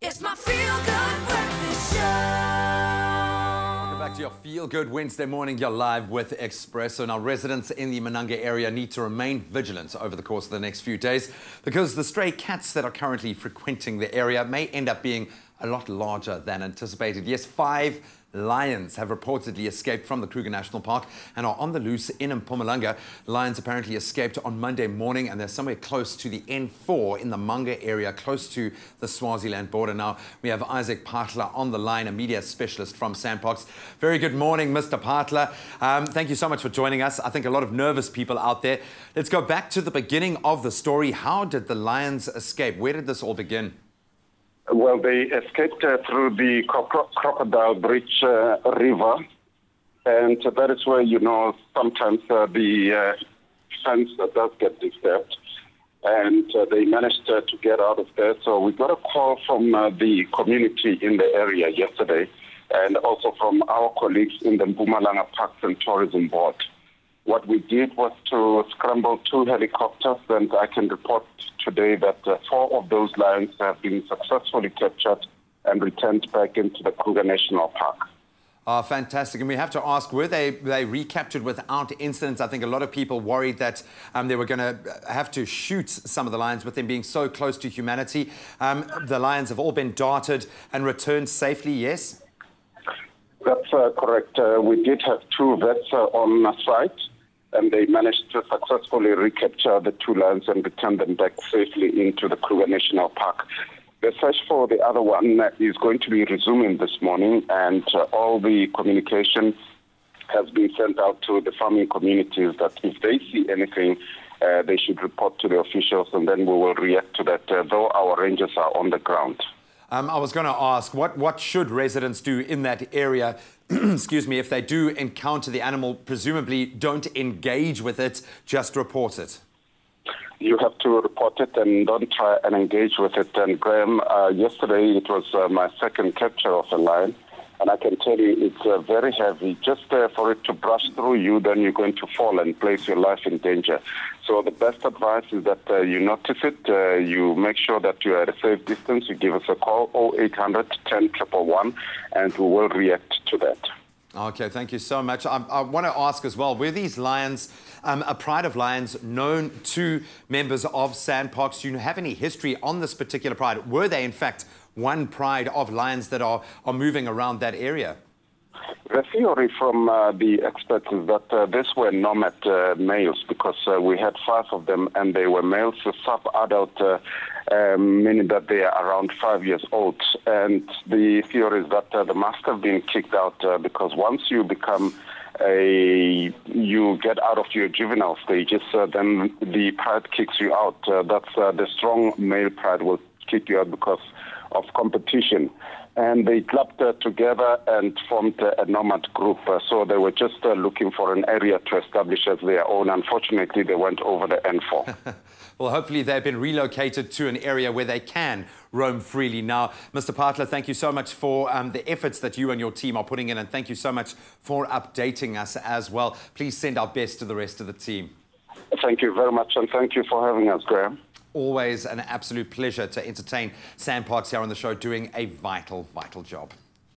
It's my feel-good breakfast show. Welcome back to your feel-good Wednesday morning. You're live with Expresso. Now, residents in the Mananga area need to remain vigilant over the course of the next few days because the stray cats that are currently frequenting the area may end up being a lot larger than anticipated. Yes, 5 lions have reportedly escaped from the Kruger National Park and are on the loose in Mpumalanga. Lions apparently escaped on Monday morning and they're somewhere close to the N4 in the Manga area, close to the Swaziland border. Now, we have Isaac Partler on the line, a media specialist from SANParks. Very good morning, Mr. Partler. Thank you so much for joining us. I think a lot of nervous people out there. Let's go back to the beginning of the story. How did the lions escape? Where did this all begin? Well, they escaped through the Crocodile Bridge River, and that is where, sometimes the fence does get disturbed, and they managed to get out of there. So we got a call from the community in the area yesterday, and also from our colleagues in the Mpumalanga Parks and Tourism Board. What we did was to scramble 2 helicopters, and I can report today that 4 of those lions have been successfully captured and returned back into the Kruger National Park. Fantastic. And we have to ask, were they recaptured without incidents? I think a lot of people worried that they were going to have to shoot some of the lions with them being so close to humanity. The lions have all been darted and returned safely, yes? That's correct. We did have 2 vets on site, and they managed to successfully recapture the 2 lions and return them back safely into the Kruger National Park. The search for the other one is going to be resuming this morning, and all the communication has been sent out to the farming communities that if they see anything, they should report to the officials, and then we will react to that, though our rangers are on the ground. I was going to ask, what should residents do in that area, excuse me, if they do encounter the animal? Presumably don't engage with it, just report it. You have to report it and don't try and engage with it. And Graham, yesterday it was my second capture of a lion. And I can tell you it's very heavy. Just for it to brush through you, then you're going to fall and place your life in danger. So the best advice is that you notice it, you make sure that you are at a safe distance. You give us a call, 0800 10 111, and we will react to that. Okay, thank you so much. I want to ask as well, were these lions, a pride of lions, known to members of SANParks? Do you have any history on this particular pride? Were they, in fact, one pride of lions that are moving around that area? The theory from the experts is that these were nomad males because we had 5 of them and they were males, sub-adult, meaning that they are around 5 years old. And the theory is that they must have been kicked out because once you become you get out of your juvenile stages, then the pride kicks you out. That's the strong male pride will kick you out because of competition. And they clubbed together and formed a nomad group. So they were just looking for an area to establish as their own. Unfortunately, they went over the N4. Well, hopefully they've been relocated to an area where they can roam freely now. Mr. Partler, thank you so much for the efforts that you and your team are putting in, and thank you so much for updating us as well. Please send our best to the rest of the team. Thank you very much, and thank you for having us, Graham. Always an absolute pleasure to entertain SANParks here on the show, doing a vital, vital job.